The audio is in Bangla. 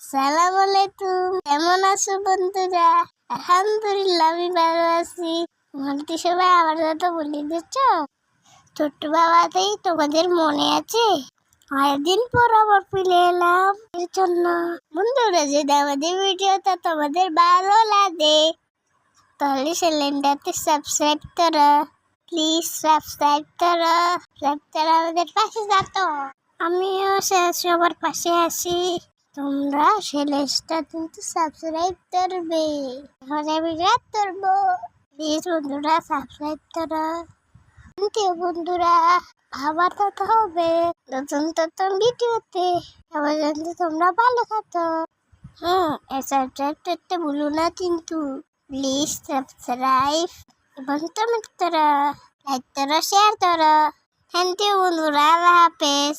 সালাম আলাইকুম, কেমন আছো বন্ধুরা? আলহামদুলিল্লাহ আমি ভালো আছি। তোমাদের সবাই আমার কথা বলে দিচ্ছ। ছোট্ট বাবাতেই তোমাদের মনে আছে? অনেকদিন পর আবার ফিরে এলাম এর জন্য। বন্ধুরা, যদি আমাদের ভিডিওটা তোমাদের ভালো লাগে তাহলে চ্যানেলটাতে সাবস্ক্রাইব করো। প্লিজ সাবস্ক্রাইব করো। আমাদের পাশে যাতো। আমিও সবার পাশে আছি। তোমরা চ্যানেলটা কিন্তু সাবস্ক্রাইব করবে। এখন আমি রাত করবো। প্লিজ বন্ধুরা সাবস্ক্রাইব করো। বন্ধুরা, আবার কথা হবে নতুন ভিডিওতে। আবার কিন্তু তোমরা ভালো থাকো। সাবস্ক্রাইব করতে ভুলো না কিন্তু। প্লিজ সাবস্ক্রাইব এবং কমেন্ট করো, লাইক করো, শেয়ার করো। থ্যাংক ইউ বন্ধুরা, আল্লাহ হাফেজ।